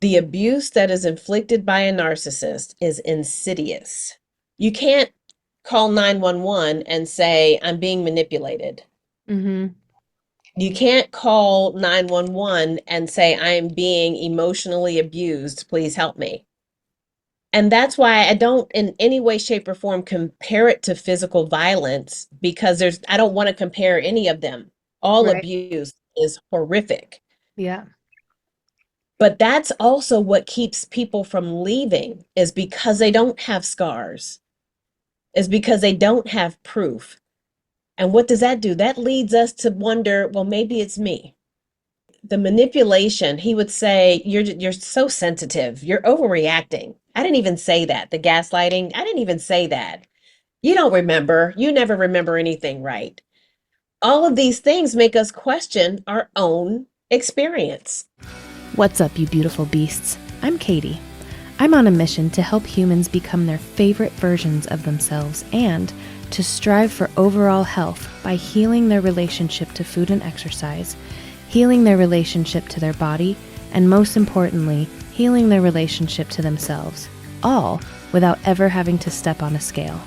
The abuse that is inflicted by a narcissist is insidious. You can't call 911 and say, I'm being manipulated. Mm-hmm. You can't call 911 and say, I am being emotionally abused. Please help me. And that's why I don't in any way, shape, or form compare it to physical violence because I don't want to compare any of them. All Right. abuse is horrific. Yeah. But that's also what keeps people from leaving is because they don't have scars, is because they don't have proof. And what does that do? That leads us to wonder, well, maybe it's me. The manipulation, he would say, you're so sensitive. You're overreacting. I didn't even say that. The gaslighting, I didn't even say that. You don't remember. You never remember anything right. All of these things make us question our own experience. What's up, you beautiful beasts? I'm Katie. I'm on a mission to help humans become their favorite versions of themselves and to strive for overall health by healing their relationship to food and exercise, healing their relationship to their body, and most importantly, healing their relationship to themselves, all without ever having to step on a scale.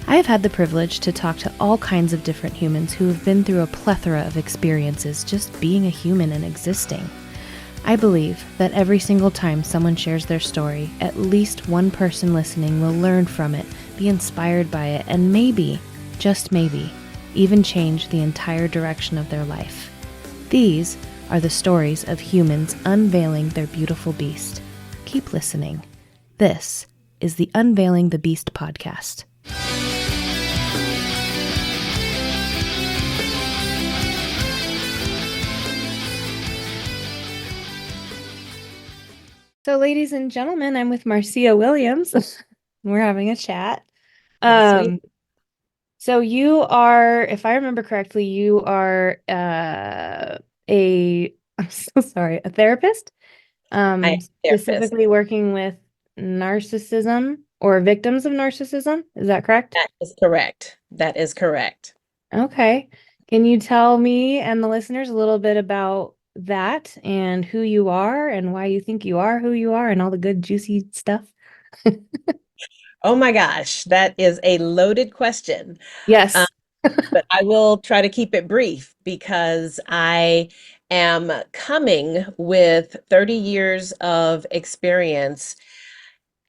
I have had the privilege to talk to all kinds of different humans who have been through a plethora of experiences just being a human and existing. I believe that every single time someone shares their story, at least one person listening will learn from it, be inspired by it, and maybe, just maybe, even change the entire direction of their life. These are the stories of humans unveiling their beautiful beast. Keep listening. This is the Unveiling the Beast podcast. So, ladies and gentlemen, I'm with Marcia Williams. We're having a chat. Nice to meet Um, so you are, if I remember correctly, you are I'm so sorry, a therapist, you. I am a therapist. specifically working with narcissism or victims of narcissism. Is that correct? That is correct. That is correct. Okay. Can you tell me and the listeners a little bit about that and who you are and why you think you are who you are and all the good, juicy stuff? Oh my gosh, that is a loaded question. Um, Yes. but I will try to keep it brief because I am coming with 30 years of experience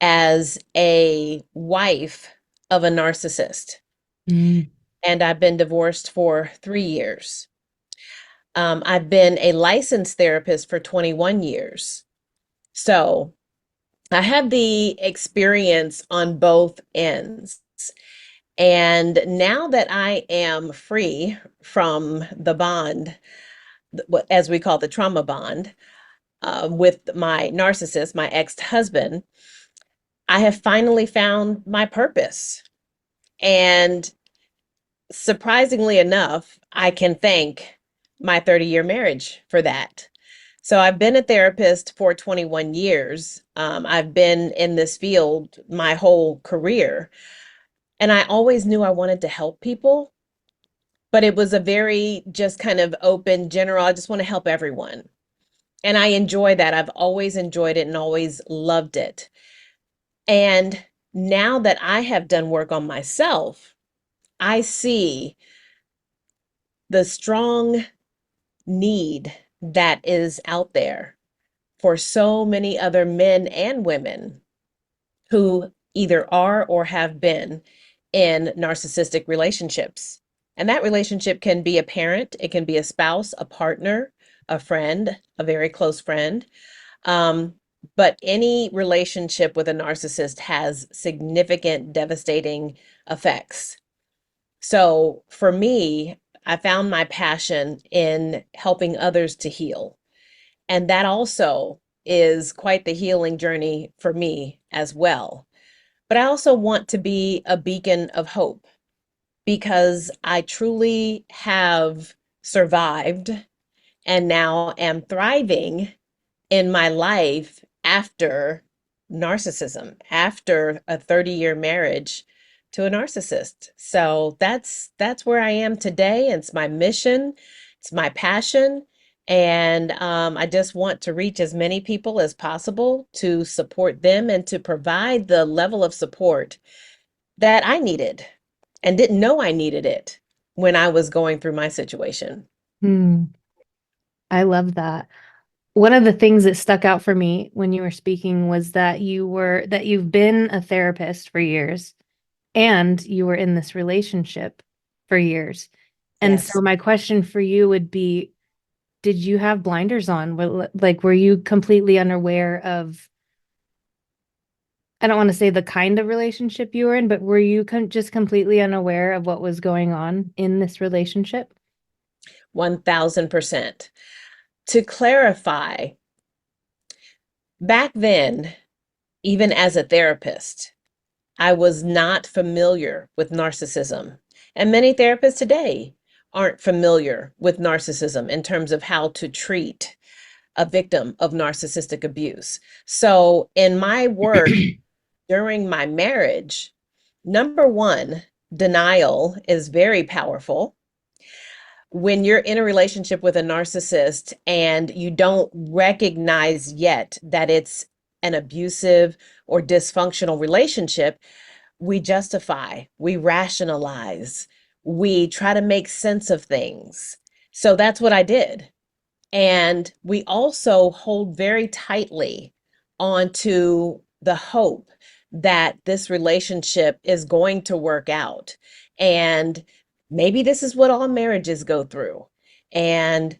as a wife of a narcissist. Mm. And I've been divorced for 3 years. I've been a licensed therapist for 21 years. So I have the experience on both ends. And now that I am free from the bond, as we call the trauma bond, with my narcissist, my ex-husband, I have finally found my purpose. And surprisingly enough, I can thank my 30-year marriage for that. So I've been a therapist for 21 years. I've been in this field my whole career, and I always knew I wanted to help people, but it was a very just kind of open, general, I just want to help everyone. And I enjoy that. I've always enjoyed it and always loved it. And now that I have done work on myself, I see the strong need that is out there for so many other men and women who either are or have been in narcissistic relationships. And that relationship can be a parent, it can be a spouse, a partner, a friend, a very close friend. Um, but any relationship with a narcissist has significant, devastating effects. So for me, I found my passion in helping others to heal. And that also is quite the healing journey for me as well. But I also want to be a beacon of hope because I truly have survived and now am thriving in my life after narcissism, after a 30-year marriage to a narcissist. So that's where I am today. It's my mission, it's my passion, And I just want to reach as many people as possible to support them and to provide the level of support that I needed and didn't know I needed it when I was going through my situation. Hmm. I love that. One of the things that stuck out for me when you were speaking was that you've been a therapist for years and you were in this relationship for years. And so Yes. my question for you would be, did you have blinders on? Like, were you completely unaware of, I don't want to say the kind of relationship you were in, but were you just completely unaware of what was going on in this relationship? 1000%. To clarify, back then, even as a therapist, I was not familiar with narcissism. And many therapists today aren't familiar with narcissism in terms of how to treat a victim of narcissistic abuse. So, in my work during my marriage, number one, denial is very powerful. When you're in a relationship with a narcissist and you don't recognize yet that it's an abusive or dysfunctional relationship, we justify, we rationalize, we try to make sense of things. So that's what I did. And we also hold very tightly onto the hope that this relationship is going to work out. And maybe this is what all marriages go through. And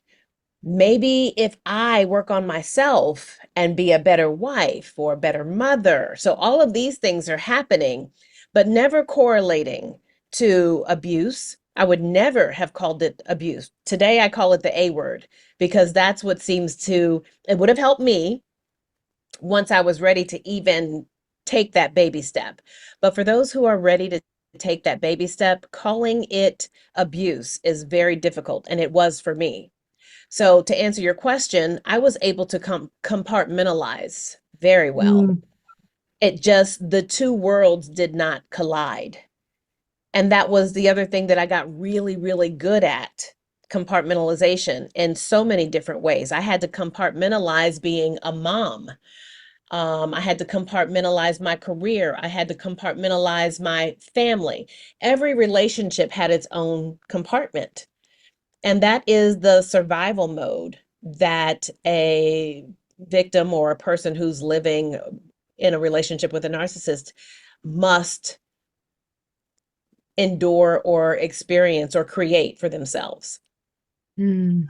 maybe if I work on myself and be a better wife or a better mother. So all of these things are happening, but never correlating to abuse. I would never have called it abuse. Today I call it the A word because that's what seems to, it would have helped me once I was ready to even take that baby step. But for those who are ready to take that baby step, calling it abuse is very difficult. And it was for me. So to answer your question, I was able to compartmentalize very well. Mm, It just, the two worlds did not collide. And that was the other thing that I got really, really good at, compartmentalization in so many different ways. I had to compartmentalize being a mom. I had to compartmentalize my career. I had to compartmentalize my family. Every relationship had its own compartment. And that is the survival mode that a victim or a person who's living in a relationship with a narcissist must endure or experience or create for themselves. mm,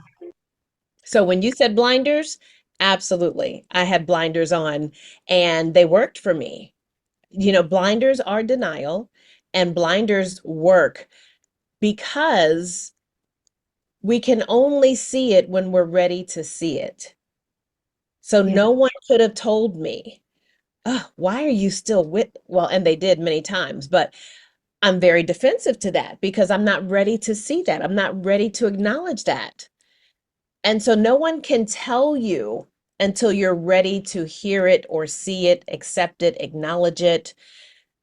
So when you said blinders, absolutely. I had blinders on and they worked for me. Blinders are denial and blinders work because we can only see it when we're ready to see it. So yeah. no one could have told me, oh, why are you still with, well, and they did many times, but I'm very defensive to that because I'm not ready to see that. I'm not ready to acknowledge that. And so no one can tell you until you're ready to hear it or see it, accept it, acknowledge it.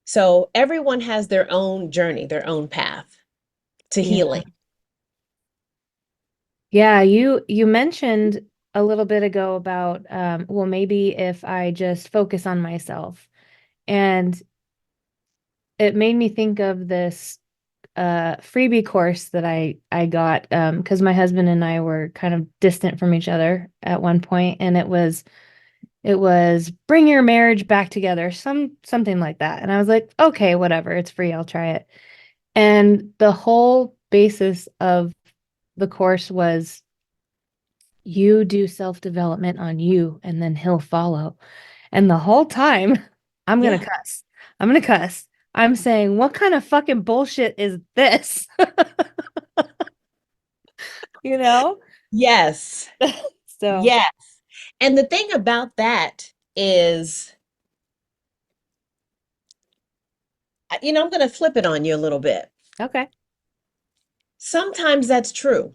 So everyone has their own journey, their own path to Yeah. healing. Yeah, you mentioned a little bit ago about well, maybe if I just focus on myself. And it made me think of this freebie course that I got because my husband and I were kind of distant from each other at one point, and it was bring your marriage back together, something like that. And I was like, okay, whatever, it's free, I'll try it. And the whole basis of the course was you do self-development on you and then he'll follow. And the whole time, I'm gonna Yeah. cuss. I'm gonna cuss. I'm saying, what kind of fucking bullshit is this? You know? Yes. So, Yes. And the thing about that is, I'm going to flip it on you a little bit. okay. Sometimes that's true,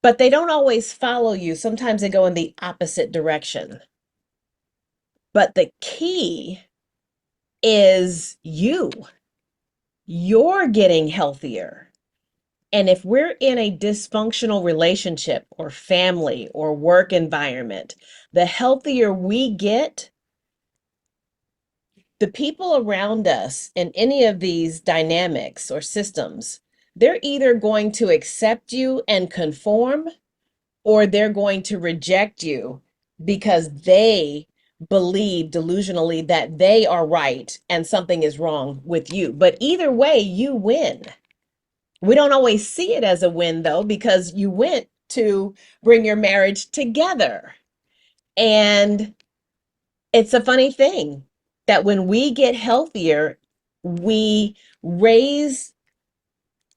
but they don't always follow you. Sometimes they go in the opposite direction. But the key is you're getting healthier. And if we're in a dysfunctional relationship or family or work environment, the healthier we get, the people around us in any of these dynamics or systems, they're either going to accept you and conform, or they're going to reject you because they believe delusionally that they are right and something is wrong with you. But either way, you win. We don't always see it as a win, though, because you went to bring your marriage together. And it's a funny thing that when we get healthier, we raise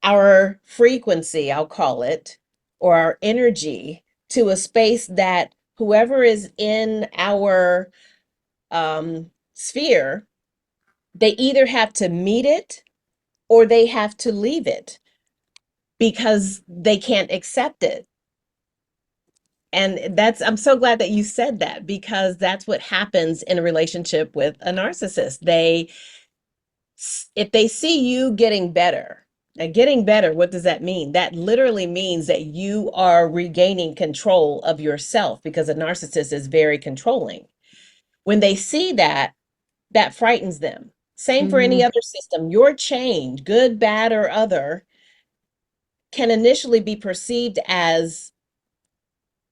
our frequency, I'll call it, or our energy to a space that whoever is in our sphere, they either have to meet it or they have to leave it because they can't accept it. And I'm so glad that you said that, because that's what happens in a relationship with a narcissist. If they see you getting better, and getting better, what does that mean? That literally means that you are regaining control of yourself, because a narcissist is very controlling. When they see that, that frightens them. Same for any Mhm. other system. Your change, good, bad, or other, can initially be perceived as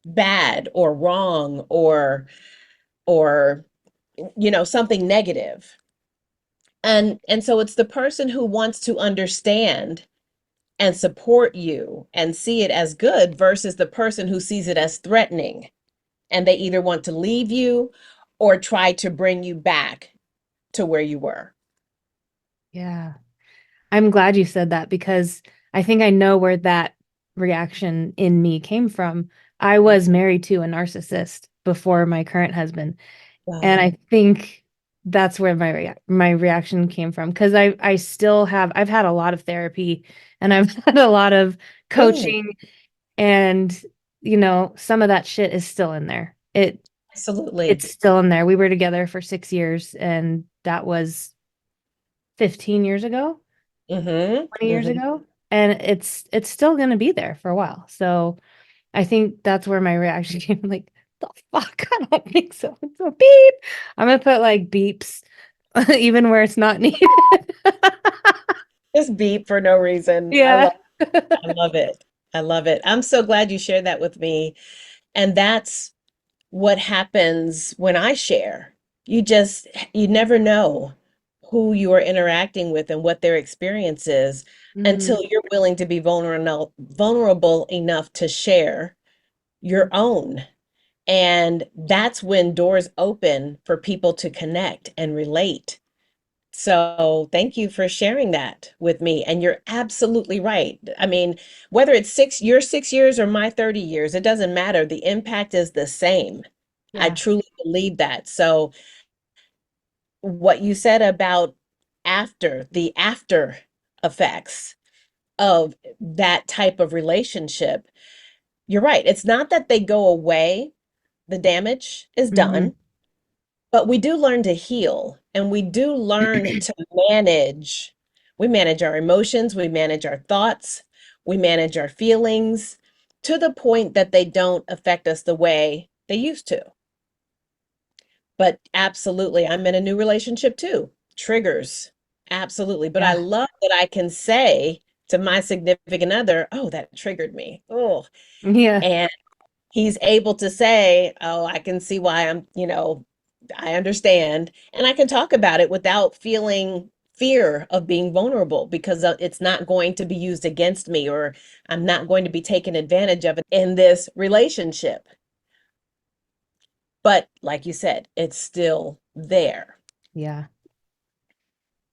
bad or wrong or something negative. And so it's the person who wants to understand and support you and see it as good versus the person who sees it as threatening, and they either want to leave you or try to bring you back to where you were. Yeah. I'm glad you said that because I think I know where that reaction in me came from. I was married to a narcissist before my current husband, and Wow. I think that's where my reaction came from because I still have I've had a lot of therapy and I've had a lot of Good. coaching, and some of that shit is still in there. Absolutely. It's still in there. We were together for 6 years, and that was 15 years ago. Mm-hmm. 20 years Mm-hmm. ago, and it's still going to be there for a while. So I think that's where my reaction came, like, the fuck, I don't think so. So beep. I'm gonna put like beeps even where it's not needed. Just beep for no reason. Yeah. I love it. I love it. I'm so glad you shared that with me. And that's what happens when I share. You never know who you are interacting with and what their experience is Mhm. until you're willing to be vulnerable enough to share your own. And that's when doors open for people to connect and relate. So thank you for sharing that with me. And you're absolutely right. I mean, whether it's your 6 years or my 30 years, it doesn't matter. The impact is the same. I Yeah. truly believe that. So what you said about the after effects of that type of relationship, you're right. It's not that they go away, the damage is Mhm. done. But we do learn to heal, and we do learn to manage. We manage our emotions, we manage our thoughts, we manage our feelings to the point that they don't affect us the way they used to. But absolutely, I'm in a new relationship too. Triggers. Absolutely. But I Yeah. love that I can say to my significant other, oh, that triggered me. Oh, Yeah. and he's able to say, oh, I can see why I understand. And I can talk about it without feeling fear of being vulnerable, because it's not going to be used against me, or I'm not going to be taken advantage of it in this relationship. But like you said, it's still there. Yeah.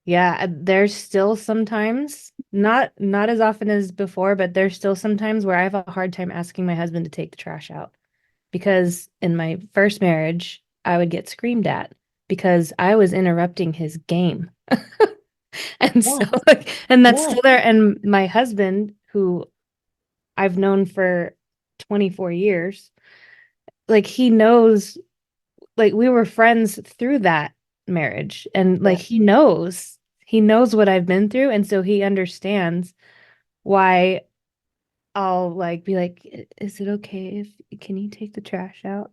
Yeah, there's still sometimes, not as often as before, but there's still sometimes where I have a hard time asking my husband to take the trash out. Because in my first marriage, I would get screamed at because I was interrupting his game. And so, Yes, like, and that's yes, still there. And my husband, who I've known for 24 years, like, he knows, like, we were friends through that marriage. And like, yes. he knows what I've been through. And so he understands why. I'll like be like, Is it okay if can you take the trash out?"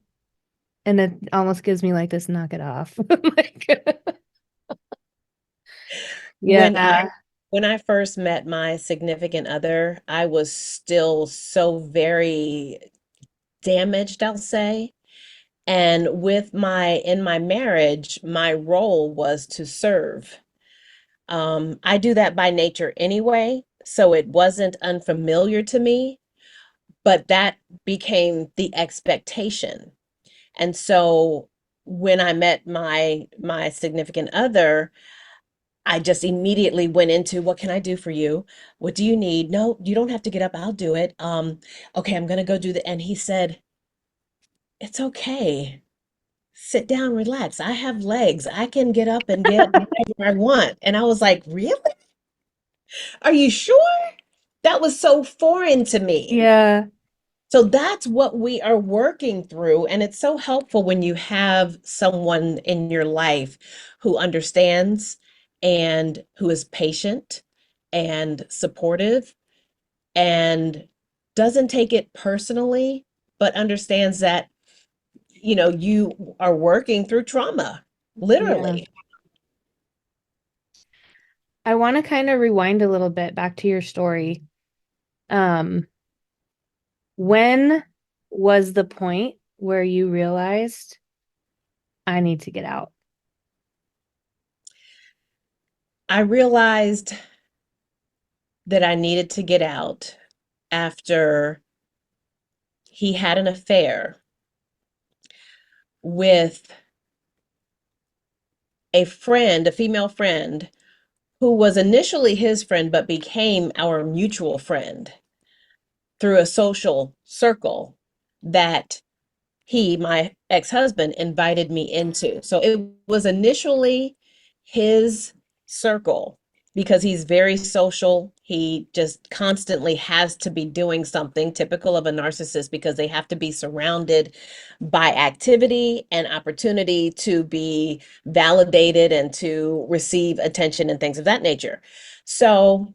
And it almost gives me like this knock it off. Like, When I yeah. when I first met my significant other, I was still so very damaged, I'll say. And with my in my marriage, my role was to serve. I do that by nature anyway, so it wasn't unfamiliar to me, but that became the expectation. And so when I met my significant other, I just immediately went into what can I do for you? What do you need? No, you don't have to get up. I'll do it. Okay, I'm gonna go do the and he said, "It's okay. Sit down, relax. I have legs. I can get up and get whatever I want." And I was like, "Really? Are you sure?" That was so foreign to me. Yeah. So that's what we are working through. And it's so helpful when you have someone in your life who understands and who is patient and supportive and doesn't take it personally, but understands that, you are working through trauma, Yeah. literally. I want to kind of rewind a little bit back to your story. Um, when was the point where you realized I need to get out? I realized that I needed to get out after he had an affair with a friend, a female friend, who was initially his friend but became our mutual friend through a social circle that my ex-husband, invited me into. So it was initially his circle because he's very social. He just constantly has to be doing something typical of a narcissist because they have to be surrounded by activity and opportunity to be validated and to receive attention and things of that nature. So,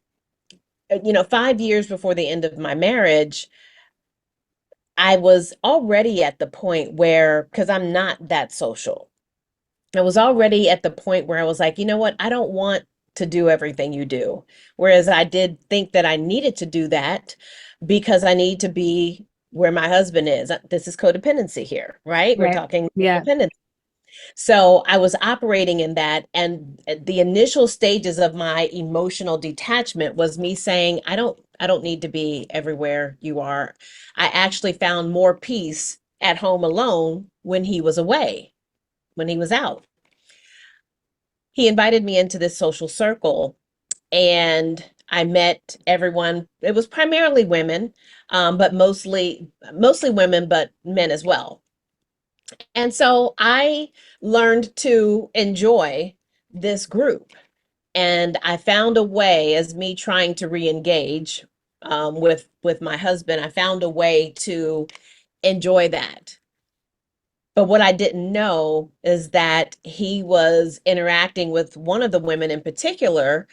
5 years before the end of my marriage, I was already at the point where, because I'm not that social, I was already at the point where I was like, you know what? I don't want to do everything you do. Whereas I did think that I needed to do that because I need to be where my husband is. This is codependency here, right? We're Right. talking Yeah. codependency. So I was operating in that. And the initial stages of my emotional detachment was me saying, I don't need to be everywhere you are. I actually found more peace at home alone when he was away, when he was out. He invited me into this social circle and I met everyone. It was primarily women, but mostly women, but men as well. And so I learned to enjoy this group. And I found a way, as me trying to re-engage with my husband, I found a way to enjoy that. But what I didn't know is that he was interacting with one of the women in particular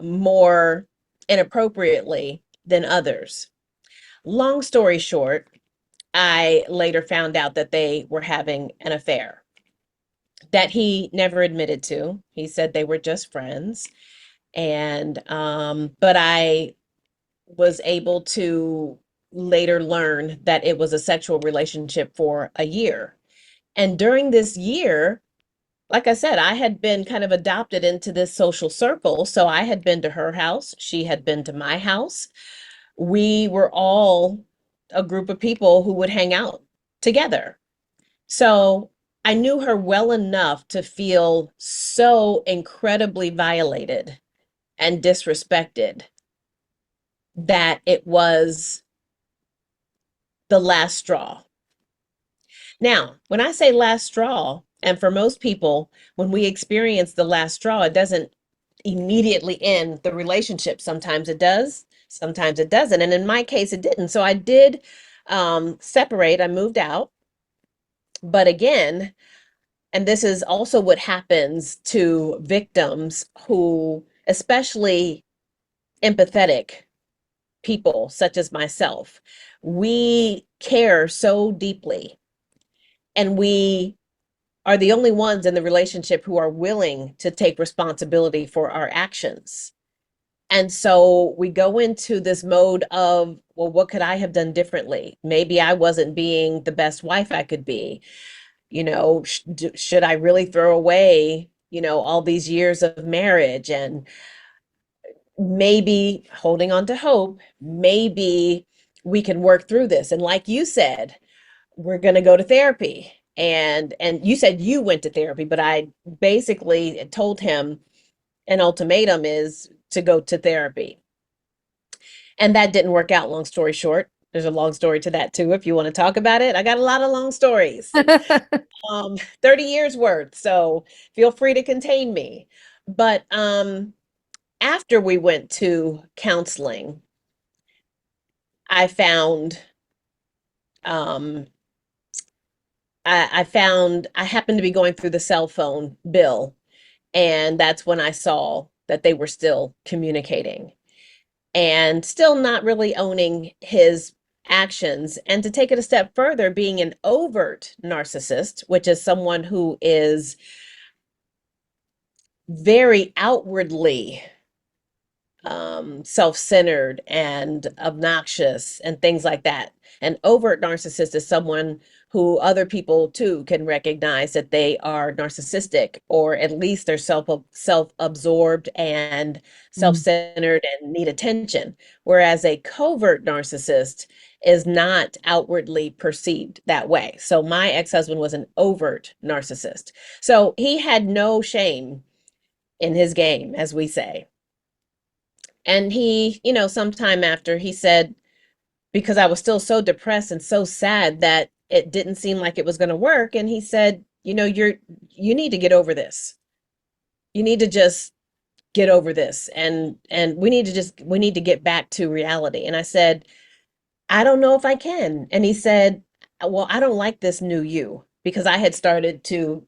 more inappropriately than others. Long story short, I later found out that they were having an affair that he never admitted to. He said they were just friends. And but I was able to later learn that it was a sexual relationship for a year. And during this year, like I said, I had been kind of adopted into this social circle. So I had been to her house, she had been to my house. We were all a group of people who would hang out together. So I knew her well enough to feel so incredibly violated and disrespected that it was the last straw. Now, when I say last straw, and for most people, when we experience the last straw, it doesn't immediately end the relationship. Sometimes it does, sometimes it doesn't. And in my case, it didn't. So I did separate, I moved out. But again, and this is also what happens to victims who, especially empathetic people, such as myself, we care so deeply, and we are the only ones in the relationship who are willing to take responsibility for our actions. And so we go into this mode of, well, what could I have done differently? Maybe I wasn't being the best wife I could be. Should I really throw away, all these years of marriage? And maybe holding on to hope, maybe we can work through this. And like you said, we're going to go to therapy. And you said you went to therapy, but I basically told him an ultimatum is to go to therapy. And that didn't work out, long story short. There's a long story to that too, if you want to talk about it. I got a lot of long stories, 30 years worth. So feel free to contain me. But after we went to counseling, I found um, I happened to be going through the cell phone bill, and that's when I saw that they were still communicating and still not really owning his actions. And to take it a step further, being an overt narcissist, which is someone who is very outwardly self-centered and obnoxious and things like that. An overt narcissist is someone who other people too can recognize that they are narcissistic, or at least they're self-absorbed and Mm. self-centered and need attention. Whereas a covert narcissist is not outwardly perceived that way. So my ex-husband was an overt narcissist. So he had no shame in his game, as we say. And he, sometime after, he said, because I was still so depressed and so sad that it didn't seem like it was going to work. And he said, you need to get over this. You need to just get over this. And we need to get back to reality. And I said, I don't know if I can. And he said, well, I don't like this new you, because I had started to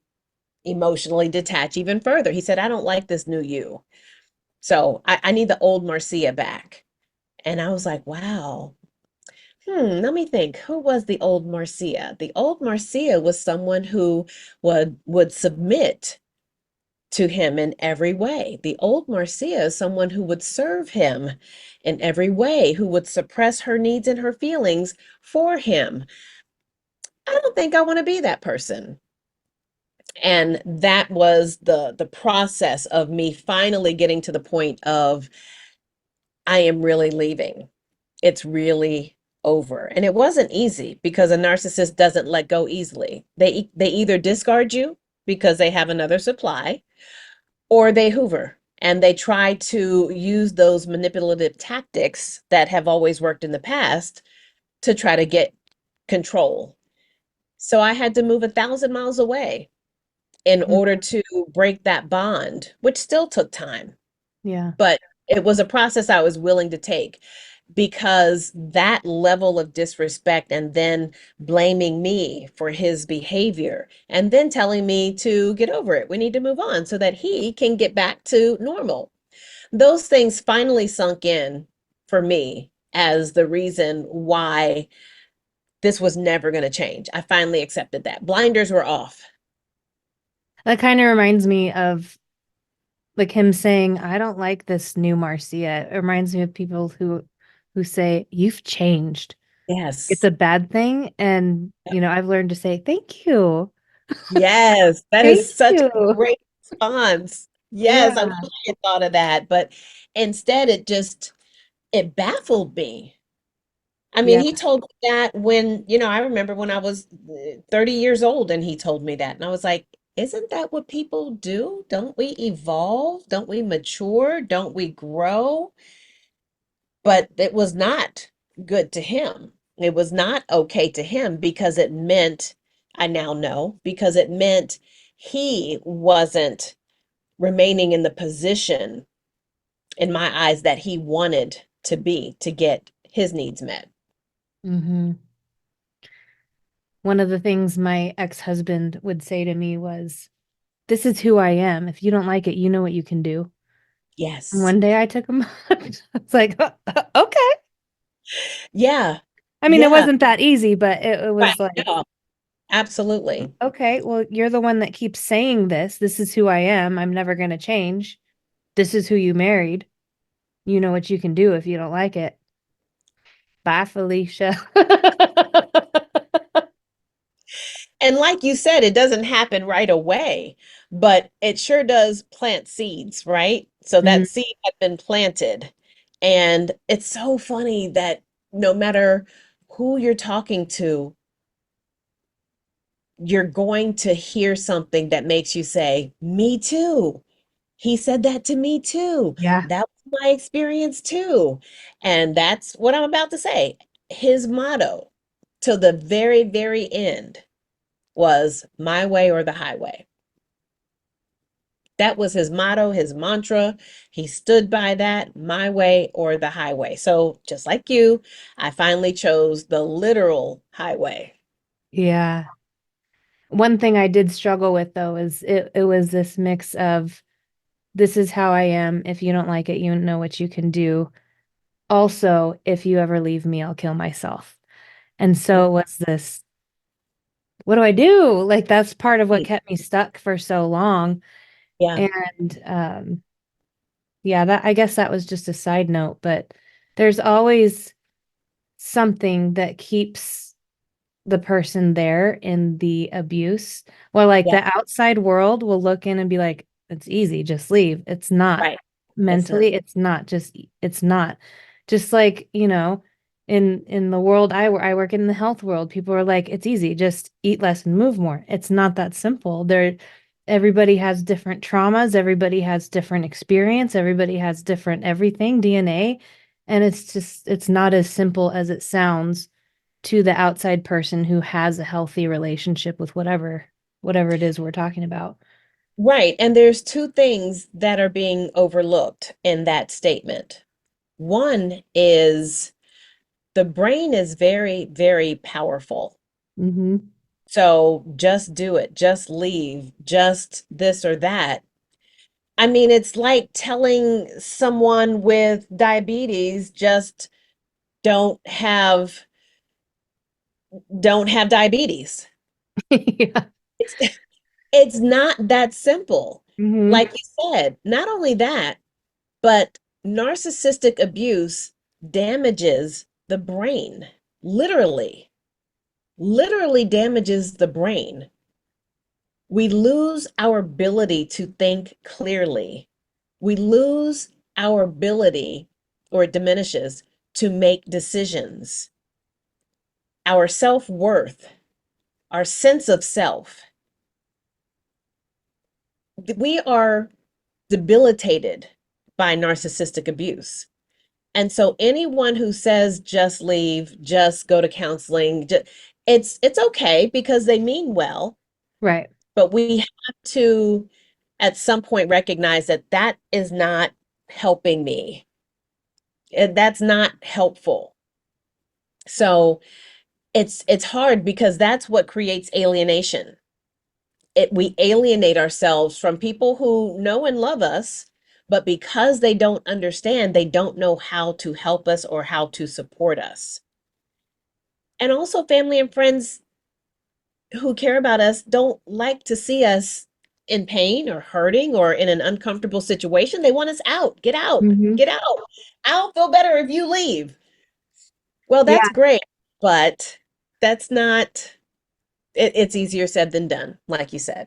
emotionally detach even further. He said, I don't like this new you. So I need the old Marcia back. And I was like, wow. Let me think. Who was the old Marcia? The old Marcia was someone who would submit to him in every way. The old Marcia is someone who would serve him in every way, who would suppress her needs and her feelings for him. I don't think I want to be that person. And that was the process of me finally getting to the point of, I am really leaving. It's really over. And it wasn't easy, because a narcissist doesn't let go easily. They either discard you because they have another supply, or they hoover and they try to use those manipulative tactics that have always worked in the past to try to get control. So I had to move 1,000 miles away in Mm. order to break that bond, which still took time, Yeah. but it was a process I was willing to take, because that level of disrespect, and then blaming me for his behavior, and then telling me to get over it, we need to move on so that he can get back to normal. Those things finally sunk in for me as the reason why this was never going to change. I finally accepted that. Blinders were off. That kind of reminds me of like him saying, I don't like this new Marcia. It reminds me of people who say, you've changed. It's Yes. a bad thing. And, I've learned to say, thank you. Yes, that Thank is such a you. great response. Yes, I wish Yeah. I had thought of that, but instead it baffled me. I mean, Yeah. he told me that when, I remember when I was 30 years old, and he told me that. And I was like, isn't that what people do? Don't we evolve? Don't we mature? Don't we grow? But it was not good to him. It was not okay to him, because it meant, I now know, because it meant he wasn't remaining in the position, in my eyes, that he wanted to be to get his needs met. Hmm. One of the things my ex-husband would say to me was, this is who I am. If you don't like it, you know what you can do. And Yes. one day I took him. It's like, okay. Yeah. I mean, it Yeah. wasn't that easy, but it Right. was like, No, absolutely. okay, well, you're the one that keeps saying this. This is who I am. I'm never going to change. This is who you married. You know what you can do if you don't like it. Bye, Felicia. And like you said, it doesn't happen right away, but it sure does plant seeds, right? So Mhm. that seed had been planted. And it's so funny that no matter who you're talking to, you're going to hear something that makes you say, "Me too. He said that to me too. Yeah. That was my experience too." And that's what I'm about to say. His motto till the very, very end was my way or the highway. That was his motto, his mantra. He stood by that, my way or the highway. So, just like you, I finally chose the literal highway. Yeah. One thing I did struggle with though is it was this mix of this is how I am. If you don't like it, you know what you can do. Also, if you ever leave me, I'll kill myself. And so it was this, what do I do? Like that's part of what Mhm. kept me stuck for so long. Yeah, And yeah, that I guess that was just a side note, but there's always something that keeps the person there in the abuse. Well, like yeah, the outside world will look in and be like, it's easy, just leave. It's not. right. It's not. Mentally, it's not just it's not. Just like, in the world I work in the health world, people are like, it's easy, just eat less and move more. It's not that simple. Everybody has different traumas, everybody has different experience, everybody has different everything, DNA, and it's not as simple as it sounds to the outside person who has a healthy relationship with whatever it is we're talking about. Right. And there's two things that are being overlooked in that statement. One is the brain is very, very powerful. Mm-hmm. So just do it, just leave, just this or that. I mean, it's like telling someone with diabetes just don't have don't have diabetes. Yeah. It's it's not that simple. Mm-hmm. Like you said, not only that, but narcissistic abuse damages the brain. Literally, literally damages the brain. We lose our ability to think clearly. We lose our ability, or it diminishes, to make decisions. Our self worth, our sense of self. We are debilitated by narcissistic abuse. And so anyone who says just leave, just go to counseling, it's okay because they mean well, Right. but we have to at some point recognize that that is not helping me. That's not helpful. So it's hard because that's what creates alienation. We alienate ourselves from people who know and love us, but because they don't understand, they don't know how to help us or how to support us. And also family and friends who care about us don't like to see us in pain or hurting or in an uncomfortable situation. They want us out. Get out. Mm-hmm. Get out. I'll feel better if you leave. Well, that's Yeah. great, but that's not it's easier said than done, like you said.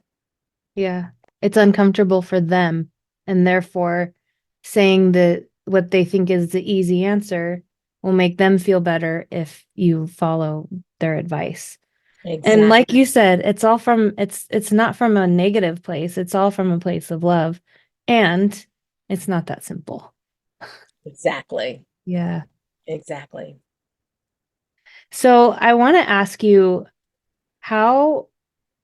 Yeah. It's uncomfortable for them, and therefore saying that what they think is the easy answer will make them feel better if you follow their advice. And Exactly. like you said, it's not from a negative place. It's all from a place of love. And it's not that simple. Exactly. Yeah. Exactly. So I want to ask you how,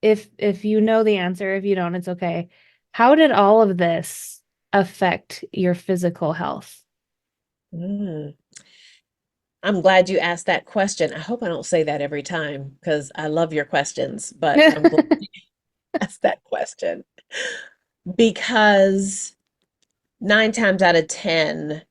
if you know the answer, if you don't, it's okay. How did all of this affect your physical health? Mm. I'm glad you asked that question. I hope I don't say that every time because I love your questions, but I'm glad you asked that question because 9 times out of 10,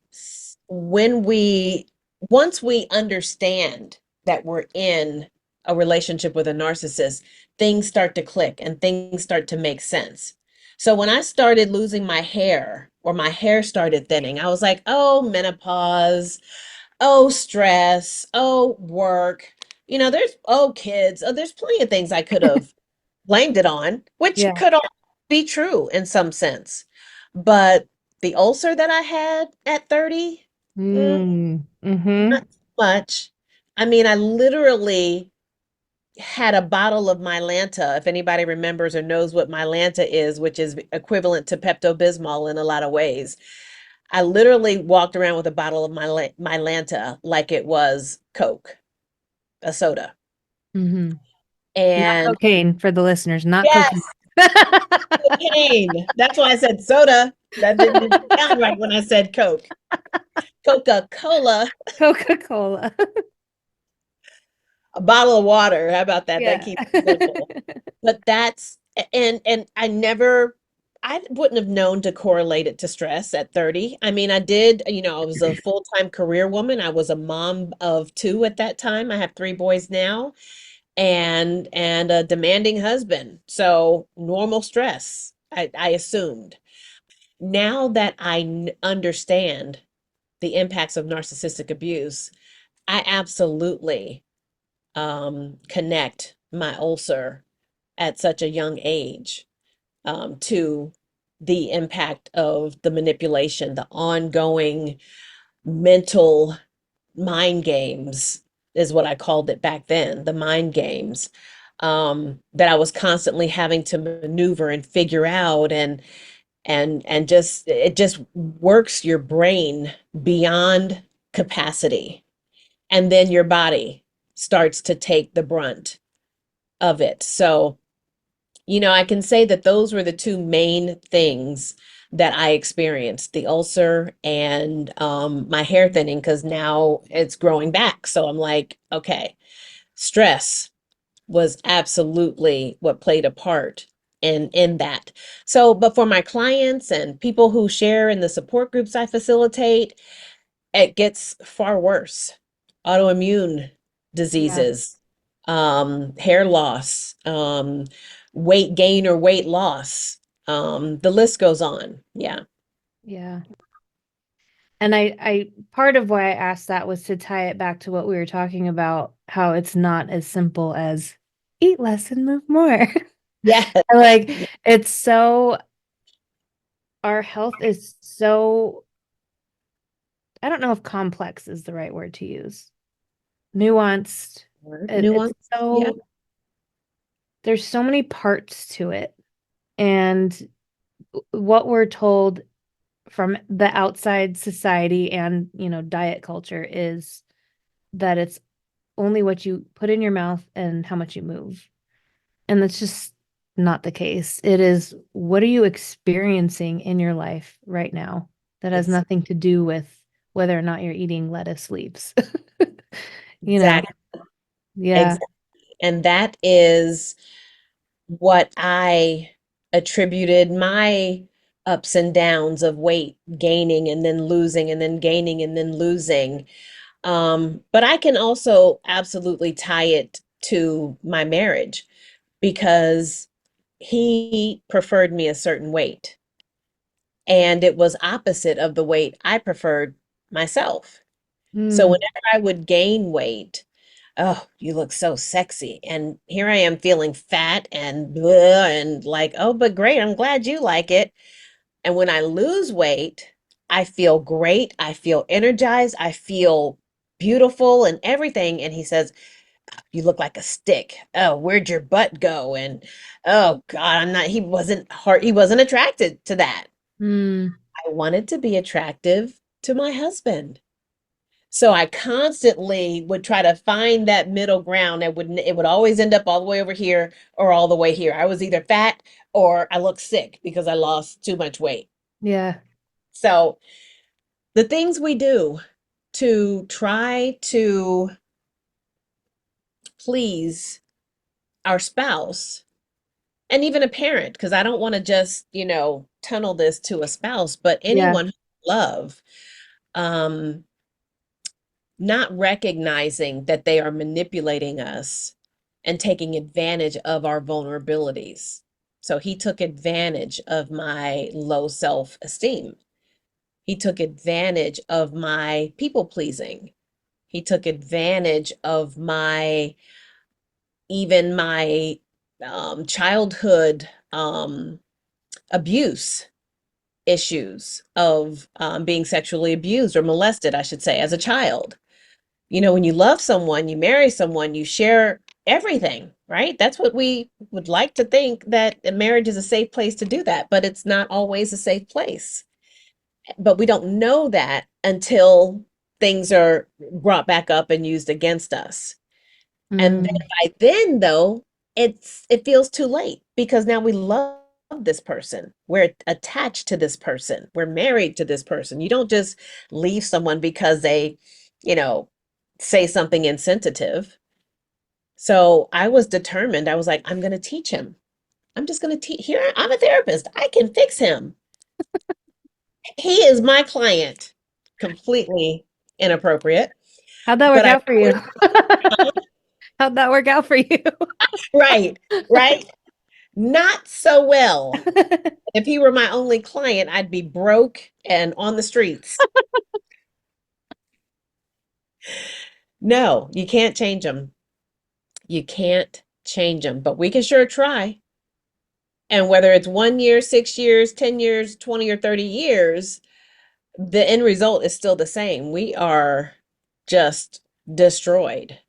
when we once we understand that we're in a relationship with a narcissist, things start to click and things start to make sense. So when I started losing my hair or my hair started thinning, I was like, oh, menopause, oh, stress, oh, work. Oh, kids. Oh, there's plenty of things I could have blamed it on, which Yeah. could all be true in some sense. But the ulcer that I had at 30, Mm. Mm-hmm. not much. I mean, I literally had a bottle of Mylanta, if anybody remembers or knows what Mylanta is, which is equivalent to Pepto-Bismol in a lot of ways. I literally walked around with a bottle of Mylanta like it was Coke, a soda. Mm-hmm. Not And cocaine for the listeners, not cocaine. yes, cocaine. That's why I said soda. That didn't sound right when I said Coke. Coca-Cola, Coca-Cola. a bottle of water. How about that? That Yeah. keeps it simple. But that's and I wouldn't have known to correlate it to stress at 30. I mean, I did, I was a full-time career woman. I was a mom of two at that time. I have three boys now and a demanding husband. So normal stress, I assumed. Now that understand the impacts of narcissistic abuse, I absolutely connect my ulcer at such a young age to the impact of the manipulation, the ongoing mental mind games is what I called it back then, the mind games that I was constantly having to maneuver and figure out and just it just works your brain beyond capacity. And then your body starts to take the brunt of it. So I can say that those were the two main things that I experienced, the ulcer and my hair thinning, because now it's growing back. So I'm like, okay, stress was absolutely what played a part in that. So, but for my clients and people who share in the support groups I facilitate, it gets far worse. Autoimmune Yeah. diseases, hair loss, weight gain or weight loss. The list goes on. Yeah. Yeah. And I part of why I asked that was to tie it back to what we were talking about, how it's not as simple as eat less and move more. Yeah. Like it's so our health is so I don't know if complex is the right word to use. Nuanced. It's Nuance. Yeah. so there's so many parts to it. And what we're told from the outside society and, diet culture is that it's only what you put in your mouth and how much you move. And that's just not the case. It is what are you experiencing in your life right now that has Ex- nothing to do with whether or not you're eating lettuce leaves. You know, Exactly. yeah, Exactly. And that is what I attributed my ups and downs of weight gaining and then losing and then gaining and then losing. But I can also absolutely tie it to my marriage because he preferred me a certain weight and it was opposite of the weight I preferred myself. So mm, whenever I would gain weight, oh, you look so sexy. And here I am feeling fat and blah, and like, oh, but great. I'm glad you like it. And when I lose weight, I feel great. I feel energized. I feel beautiful and everything. And he says, you look like a stick. Oh, where'd your butt go? And oh God, he wasn't attracted to that. mm, I wanted to be attractive to my husband. So I constantly would try to find that middle ground. It would always end up all the way over here or all the way here. I was either fat or I looked sick because I lost too much weight. yeah, So the things we do to try to please our spouse and even a parent, because I don't want to just, tunnel this to a spouse, but yeah, anyone who love, um, not recognizing that they are manipulating us and taking advantage of our vulnerabilities. So he took advantage of my low self-esteem. He took advantage of my people pleasing. He took advantage of even my childhood abuse issues of being sexually abused or molested, I should say, as a child. You know, when you love someone, you marry someone, you share everything, right? That's what we would like to think, that a marriage is a safe place to do that, but it's not always a safe place. But we don't know that until things are brought back up and used against us. And then Mm, by then, though, it feels too late because now we love this person. We're attached to this person. We're married to this person. You don't just leave someone because they, you know, say something insensitive. So I was determined. I was like, I'm going to teach him. I'm just going to teach. Here, I'm a therapist. I can fix him. He is my client. Completely inappropriate. how'd that But work I, out for you? How'd that work out for you? right, right. Not so well. If he were my only client, I'd be broke and on the streets. No, you can't change them. You can't change them, but we can sure try. And whether it's 1 year, 6 years, 10 years, 20 or 30 years, the end result is still the same. We are just destroyed.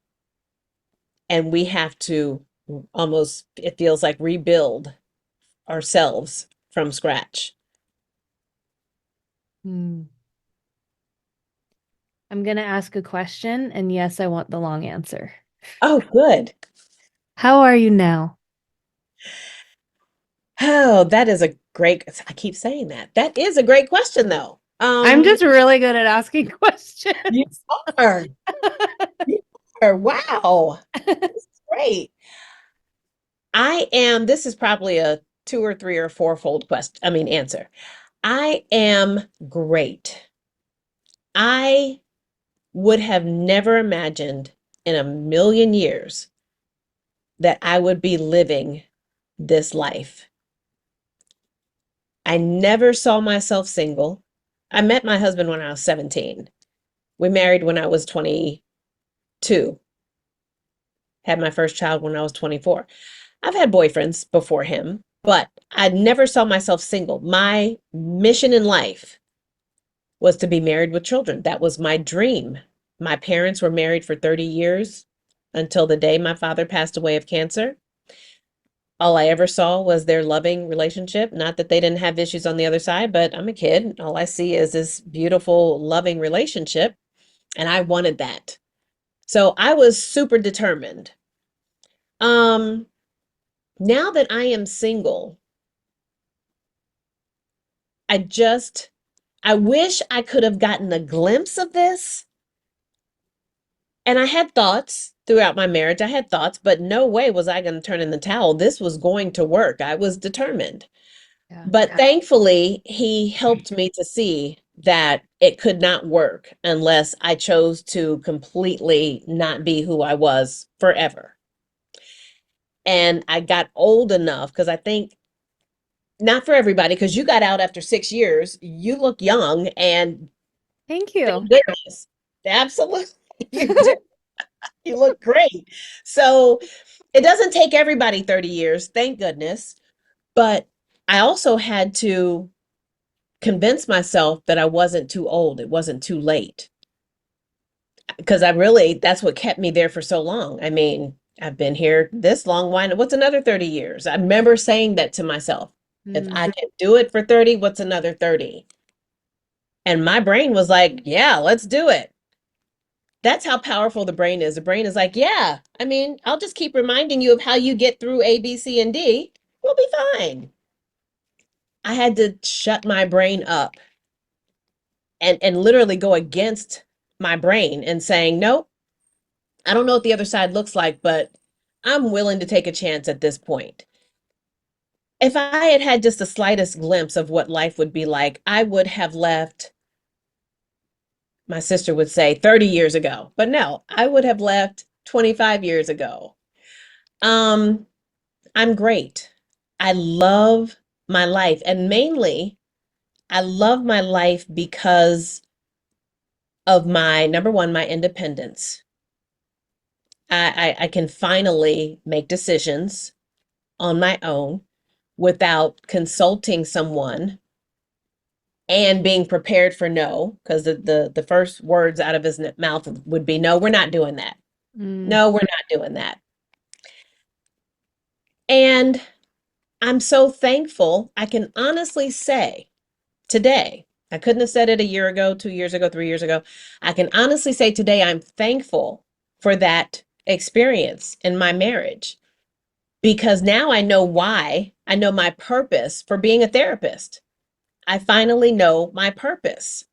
And we have to almost, it feels like, rebuild ourselves from scratch. Hmm. I'm going to ask a question, and yes, I want the long answer. Oh, good. How are you now? Oh, that is a great, I keep saying that. That is a great question, though. I'm just really good at asking questions. You are. You are. Wow. Great. This is probably a two or three or fourfold question. I mean, answer. I am great. I would have never imagined in a million years that I would be living this life. I never saw myself single. I met my husband when I was 17. We married when I was 22. Had my first child when I was 24. I've had boyfriends before him, but I never saw myself single. My mission in life was to be married with children. That was my dream. My parents were married for 30 years until the day my father passed away of cancer. All I ever saw was their loving relationship. Not that they didn't have issues on the other side, but I'm a kid. All I see is this beautiful, loving relationship, and I wanted that. So I was super determined. Um, Now that I am single, I just I wish I could have gotten a glimpse of this. And I had thoughts throughout my marriage. I had thoughts, but no way was I going to turn in the towel. This was going to work. I was determined. Yeah. But thankfully, he helped me to see that it could not work unless I chose to completely not be who I was forever. And I got old enough because I think, not for everybody, because you got out after 6 years, you look young, and Thank you. thank goodness. Absolutely. You do. You look great. So it doesn't take everybody 30 years, thank goodness. But I also had to convince myself that I wasn't too old. It wasn't too late. Because that's what kept me there for so long. I mean, I've been here this long. What's another 30 years? I remember saying that to myself. If I Mm. can do it for 30, what's another 30? And my brain was like, yeah, let's do it. That's how powerful the brain is. The brain is like, yeah, I mean, I'll just keep reminding you of how you get through A, B, C, and D. We'll be fine. I had to shut my brain up and literally go against my brain and saying, nope, I don't know what the other side looks like, but I'm willing to take a chance at this point. If I had had just the slightest glimpse of what life would be like, I would have left my sister would say 30 years ago, but no, I would have left 25 years ago. Um, I'm great. I love my life, and mainly I love my life because of my number one, my independence. I can finally make decisions on my own without consulting someone and being prepared for no, because the first words out of his mouth would be, no, we're not doing that. Mm. No, we're not doing that. And I'm so thankful. I can honestly say today, I couldn't have said it a year ago, 2 years ago, 3 years ago. I can honestly say today I'm thankful for that experience in my marriage because now I know why. I know my purpose for being a therapist. I finally know my purpose.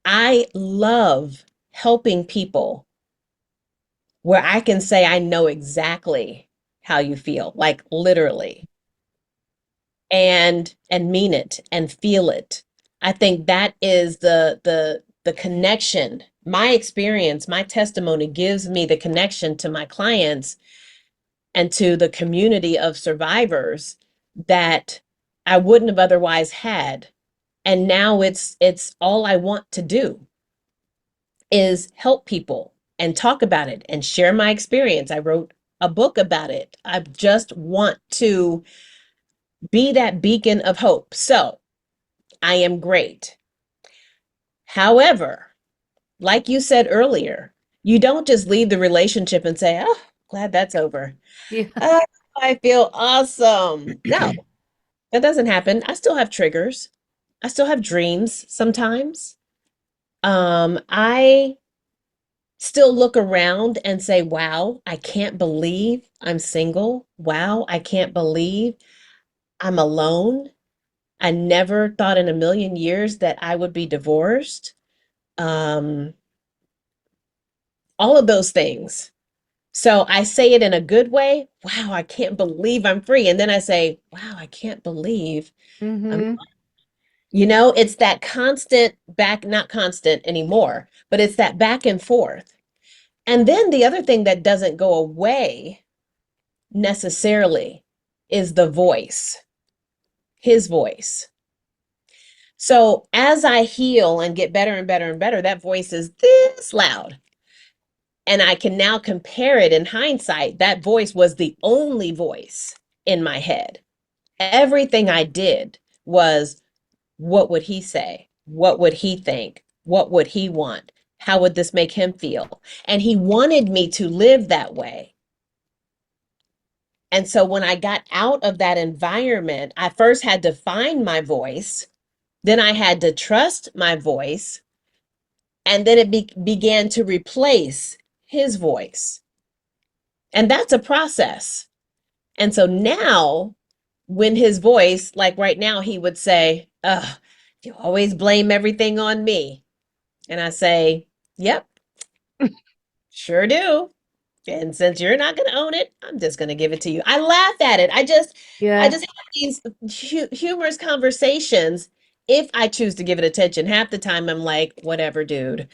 I love helping people where I can say I know exactly how you feel, like literally, and mean it and feel it. I think that is the connection. My experience, my testimony gives me the connection to my clients and to the community of survivors that I wouldn't have otherwise had. And now it's all I want to do is help people and talk about it and share my experience. I wrote a book about it. I just want to be that beacon of hope. So I am great. However, like you said earlier, you don't just leave the relationship and say, oh, glad that's over. Yeah. Oh, I feel awesome. No, that doesn't happen. I still have triggers. I still have dreams sometimes. I still look around and say, wow, I can't believe I'm single. Wow, I can't believe I'm alone. I never thought in a million years that I would be divorced. Um, all of those things. So I say it in a good way. Wow, I can't believe I'm free. And then I say, wow, I can't believe I'm, Mm-hmm. it's that constant back, not constant anymore, but it's that back and forth. And then the other thing that doesn't go away necessarily is the voice, his voice. So as I heal and get better and better and better, that voice is this loud. And I can now compare it in hindsight. That voice was the only voice in my head. Everything I did was, what would he say? What would he think? What would he want? How would this make him feel? And he wanted me to live that way. And so when I got out of that environment, I first had to find my voice, then I had to trust my voice, and then it began to replace his voice. And that's a process. And so now, when his voice, like right now, he would say, ugh, you always blame everything on me. And I say, yep, sure do. And since you're not going to own it, I'm just going to give it to you. I laugh at it. I Yeah. just have these humorous conversations if I choose to give it attention. Half the time I'm like, whatever, dude.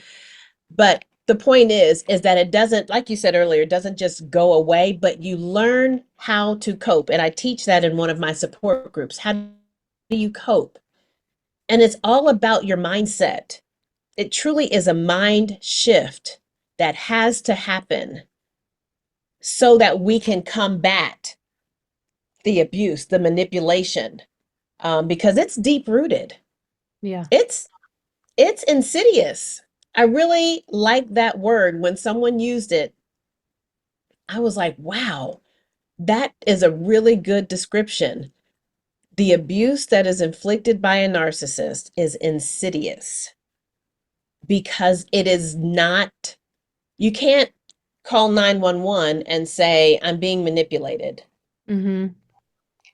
But the point is that it doesn't, like you said earlier, it doesn't just go away, but you learn how to cope. And I teach that in one of my support groups. How do you cope? And it's all about your mindset. It truly is a mind shift that has to happen so that we can combat the abuse, the manipulation, because it's deep rooted. Yeah. It's it's insidious. I really like that word when someone used it. I was like, wow, that is a really good description. The abuse that is inflicted by a narcissist is insidious because it is not, you can't call 911 and say, I'm being manipulated. Mm-hmm.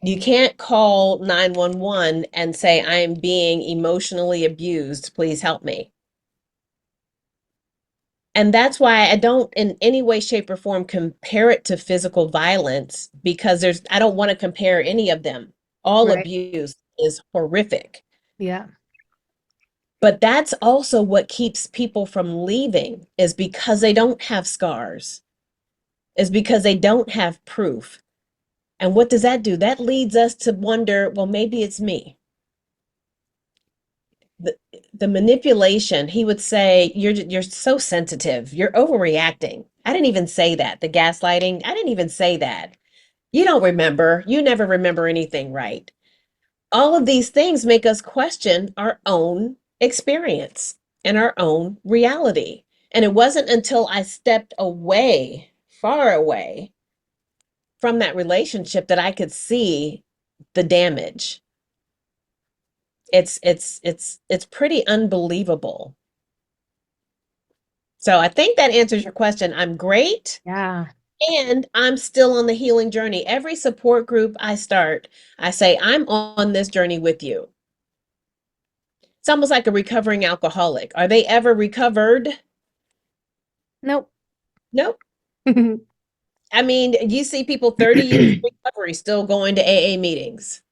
You can't call 911 and say, I am being emotionally abused. Please help me. And that's why I don't in any way, shape, or form compare it to physical violence because I don't want to compare any of them. All Right. abuse is horrific. Yeah. But that's also what keeps people from leaving is because they don't have scars, is because they don't have proof. And what does that do? That leads us to wonder, well, maybe it's me. The, the manipulation, he would say, you're so sensitive. You're overreacting. I didn't even say that. The gaslighting, I didn't even say that. You don't remember. You never remember anything right. All of these things make us question our own experience and our own reality. And it wasn't until I stepped away, far away from that relationship that I could see the damage. It's pretty unbelievable. So I think that answers your question. I'm great Yeah. and I'm still on the healing journey. Every support group I start, I say, I'm on this journey with you. It's almost like a recovering alcoholic. Are they ever recovered? Nope. Nope. I mean, you see people 30 years of recovery still going to AA meetings,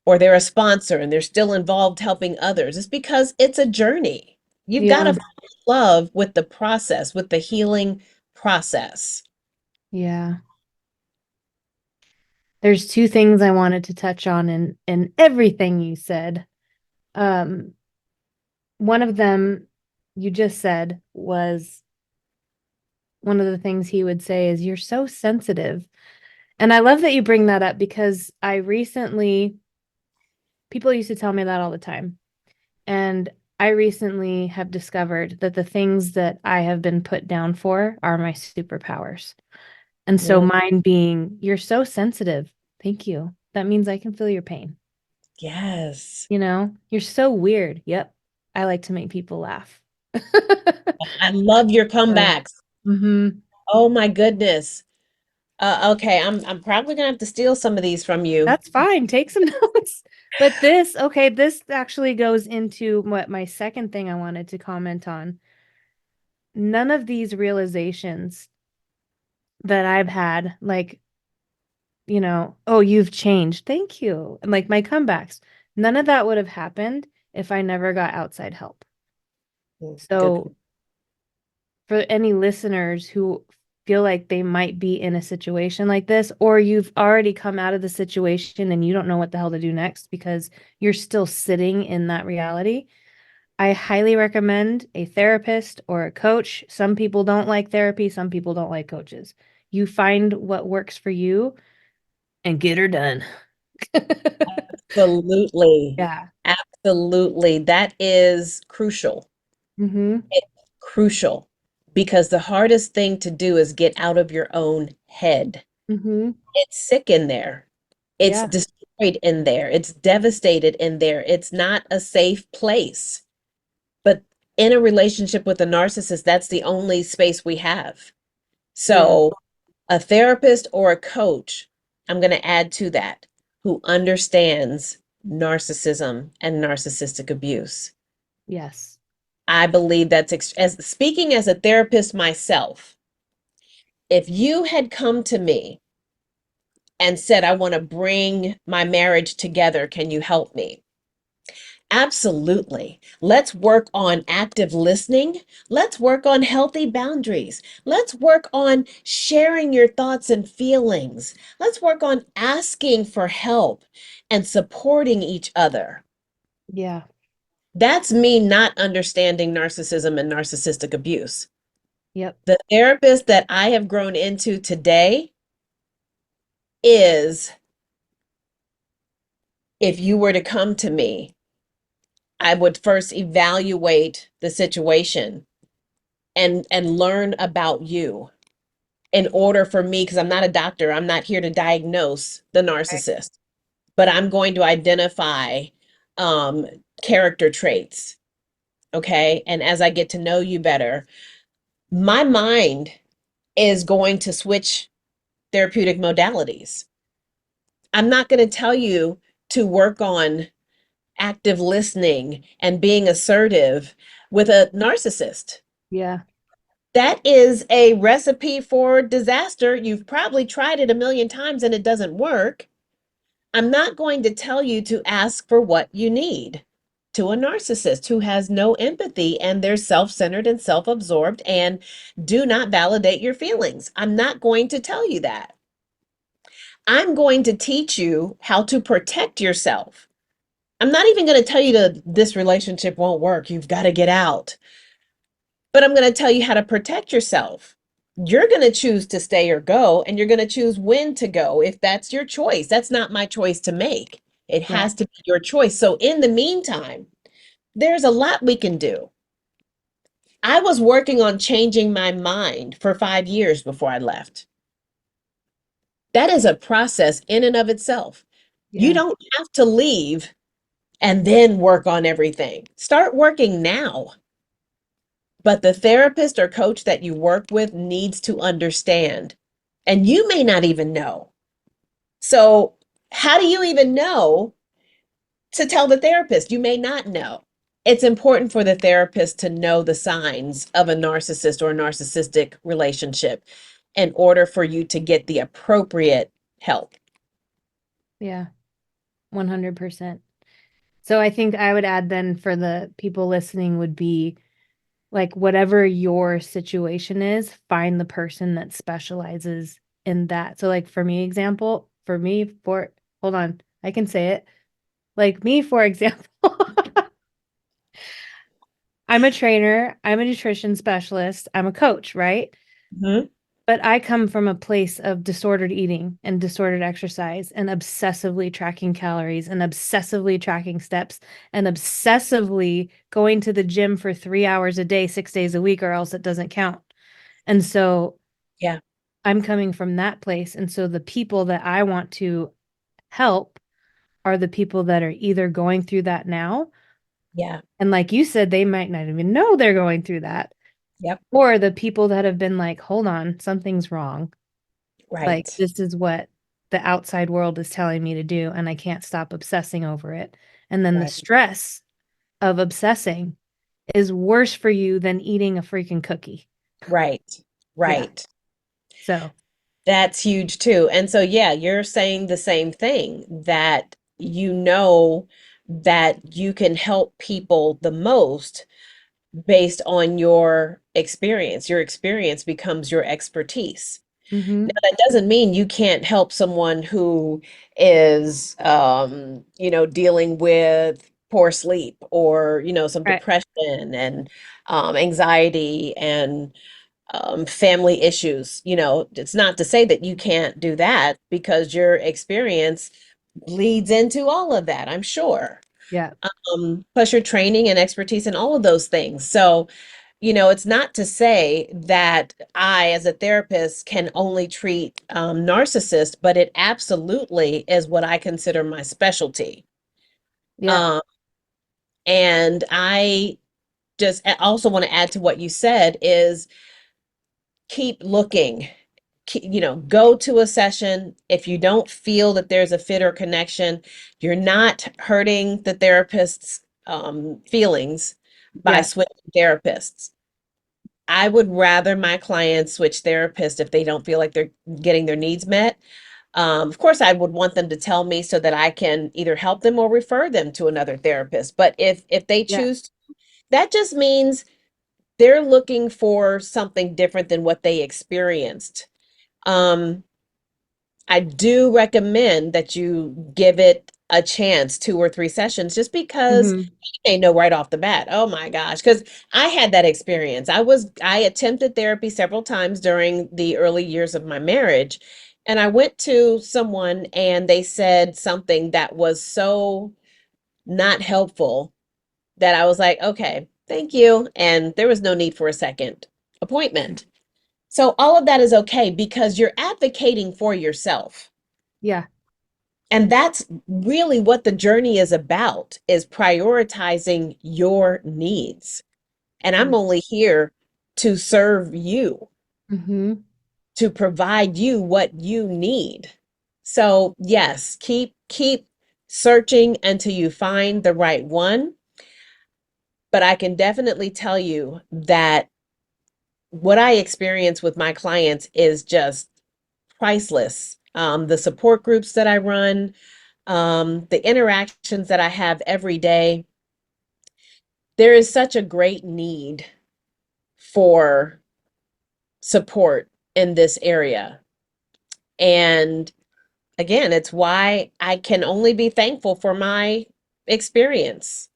or they're a sponsor and they're still involved helping others. It's because it's a journey. You've got to Yeah. fall in love with the process, with the healing process. Yeah. There's two things I wanted to touch on in everything you said. Um, one of them you just said was one of the things he would say is you're so sensitive. And I love that you bring that up because I recently people used to tell me that all the time. And I recently have discovered that the things that I have been put down for are my superpowers. And so Mm, mine being, you're so sensitive. Thank you. That means I can feel your pain. yes. You're so weird. Yep. I like to make people laugh. I love your So, comebacks. mhm. Oh my goodness. Okay, I'm probably gonna have to steal some of these from you. That's fine. Take some notes. But this actually goes into what my second thing I wanted to comment on. None of these realizations that I've had, like, oh, you've changed. Thank you. And like my comebacks, none of that would have happened if I never got outside help. Good. So, for any listeners who feel like they might be in a situation like this, or you've already come out of the situation and you don't know what the hell to do next because you're still sitting in that reality, I highly recommend a therapist or a coach. Some people don't like therapy, some people don't like coaches. You find what works for you and get her done. Absolutely. Yeah. Absolutely. That is crucial. Mm-hmm. It's crucial because the hardest thing to do is get out of your own head. Mm-hmm. It's sick in there. It's Yeah. destroyed in there. It's devastated in there. It's not a safe place. But in a relationship with a narcissist, that's the only space we have. Yeah. So, a therapist or a coach, I'm going to add to that, who understands narcissism and narcissistic abuse. Yes. I believe that's as speaking as a therapist myself. If you had come to me and said, I want to bring my marriage together, can you help me? Absolutely. Let's work on active listening. Let's work on healthy boundaries. Let's work on sharing your thoughts and feelings. Let's work on asking for help and supporting each other. Yeah. That's me not understanding narcissism and narcissistic abuse. Yep. The therapist that I have grown into today is, if you were to come to me, I would first evaluate the situation and learn about you in order for me, because I'm not a doctor, I'm not here to diagnose the Right. narcissist, but I'm going to identify um, character traits. Okay. And as I get to know you better, my mind is going to switch therapeutic modalities. I'm not going to tell you to work on active listening and being assertive with a narcissist. Yeah. That is a recipe for disaster. You've probably tried it a million times and it doesn't work. I'm not going to tell you to ask for what you need. to a narcissist who has no empathy and they're self-centered and self-absorbed and do not validate your feelings. I'm not going to tell you that. I'm going to teach you how to protect yourself. I'm not even going to tell you that this relationship won't work. You've got to get out. But I'm going to tell you how to protect yourself. You're going to choose to stay or go, and you're going to choose when to go if that's your choice. That's not my choice to make. It Yeah. has to be your choice. So, in the meantime, there's a lot we can do. I was working on changing my mind for 5 years before I left. That is a process in and of itself. You Yeah. don't have to leave and then work on everything. Start working now. But the therapist or coach that you work with needs to understand. And you may not even know. So, how do you even know to tell the therapist? You may not know. It's important for the therapist to know the signs of a narcissist or a narcissistic relationship in order for you to get the appropriate help. Yeah. 100%. So I think I would add then for the people listening would be like whatever your situation is, find the person that specializes in that. So like for me example, for me for hold on, I can say it. Like me for example, I'm a trainer, I'm a nutrition specialist, I'm a coach, right? Mhm. But I come from a place of disordered eating and disordered exercise and obsessively tracking calories and obsessively tracking steps and obsessively going to the gym for 3 hours a day, 6 days a week, or else it doesn't count. And so Yeah, I'm coming from that place. And so the people that I want to help are the people that are either going through that now. yeah, And like you said, they might not even know they're going through that. yep, Or the people that have been like, hold on, something's wrong. Like, right, this is what the outside world is telling me to do, and I can't stop obsessing over it. And then the right, stress of obsessing is worse for you than eating a freaking cookie. right, Yeah. right. So, That's huge too. And so, yeah, you're saying the same thing that you know that you can help people the most based on your experience. Your experience becomes your expertise. Now, mm-hmm. that doesn't mean you can't help someone who is, dealing with poor sleep or, some Right. depression and anxiety and family issues. It's not to say that you can't do that because your experience leads into all of that, I'm sure. Yeah. Plus your training and expertise in all of those things. So, it's not to say that I, as a therapist, can only treat narcissists, but it absolutely is what I consider my specialty. Yeah. Um, and I just also want to add to what you said is keep looking. Go to a session. If you don't feel that there's a fit or connection, you're not hurting the therapist's feelings by Yeah. switching therapists. I would rather my clients switch therapists if they don't feel like they're getting their needs met. Of course, I would want them to tell me so that I can either help them or refer them to another therapist. But if they Yeah. choose, that just means they're looking for something different than what they experienced. Um, I do recommend that you give it a chance, 2 or 3 sessions, just because Mm-hmm. you may know right off the bat, oh my gosh, because I had that experience. I attempted therapy several times during the early years of my marriage, and I went to someone and they said something that was so not helpful that I was like, okay, thank you. And there was no need for a second appointment. So all of that is okay because you're advocating for yourself. Yeah. And that's really what the journey is about, is prioritizing your needs. And I'm only here to serve you, Mm-hmm. to provide you what you need. So, yes, keep searching until you find the right one, but I can definitely tell you that what I experience with my clients is just priceless. The support groups that I run, the interactions that I have every day, there is such a great need for support in this area. And again, it's why I can only be thankful for my experience,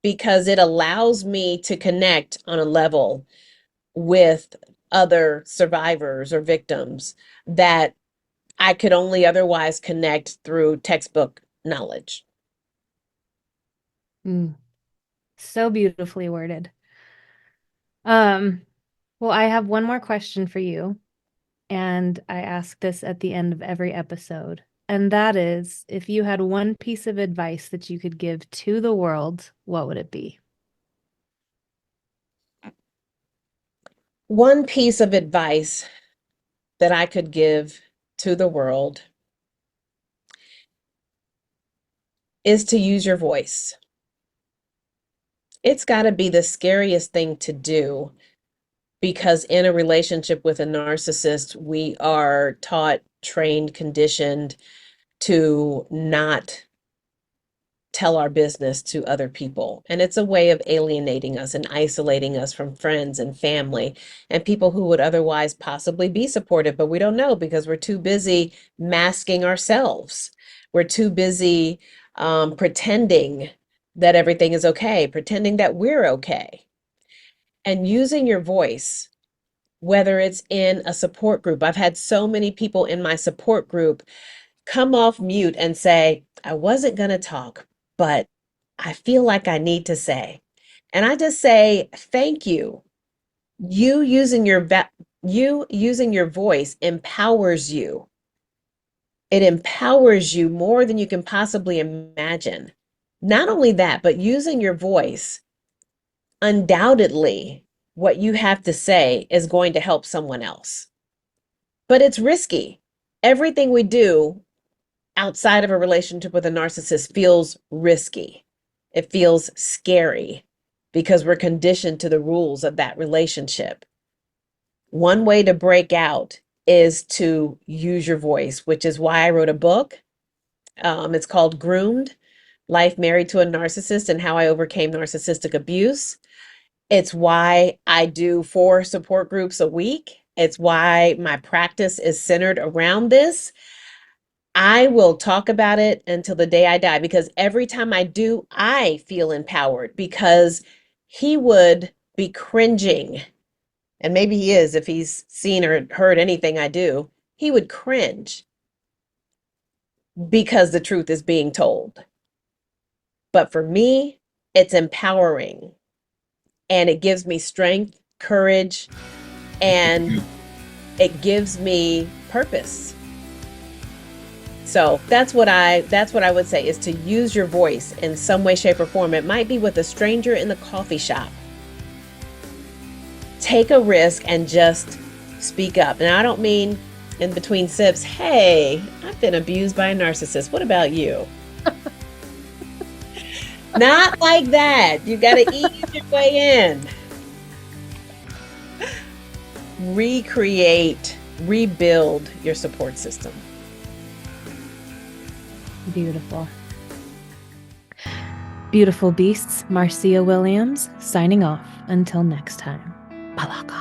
because it allows me to connect on a level with other survivors or victims that I could only otherwise connect through textbook knowledge. Mm, so beautifully worded. Um, well, I have one more question for you, and I ask this at the end of every episode. And that is, if you had one piece of advice that you could give to the world, what would it be? One piece of advice that I could give to the world is to use your voice. It's got to be the scariest thing to do, because in a relationship with a narcissist, we are taught, trained, conditioned to not tell our business to other people. And it's a way of alienating us and isolating us from friends and family and people who would otherwise possibly be supportive, but we don't know because we're too busy masking ourselves. We're too busy pretending that everything is okay, pretending that we're okay. And using your voice, whether it's in a support group. I've had so many people in my support group come off mute and say, I wasn't going to talk, but I feel like I need to say. And I just say, thank you. You using your voice empowers you. It empowers you more than you can possibly imagine. Not only that, but using your voice, undoubtedly, what you have to say is going to help someone else. But it's risky. Everything we do outside of a relationship with a narcissist feels risky. It feels scary because we're conditioned to the rules of that relationship. One way to break out is to use your voice, which is why I wrote a book. It's called Groomed: Life Married to a Narcissist and How I Overcame Narcissistic Abuse. It's why I do 4 support groups a week. It's why my practice is centered around this. I will talk about it until the day I die, because every time I do, I feel empowered, because he would be cringing. And maybe he is if he's seen or heard anything I do. He would cringe because the truth is being told. But for me, it's empowering, and it gives me strength, courage, and it gives me purpose. So that's what I would say, is to use your voice in some way, shape, or form. It might be with a stranger in the coffee shop. Take a risk and just speak up. And I don't mean in between sips, hey, I've been abused by a narcissist. What about you? Not like that. You got to ease your way in. Recreate, rebuild your support system. Beautiful. Beautiful beasts, Marcia Williams, signing off. Until next time. Palaka.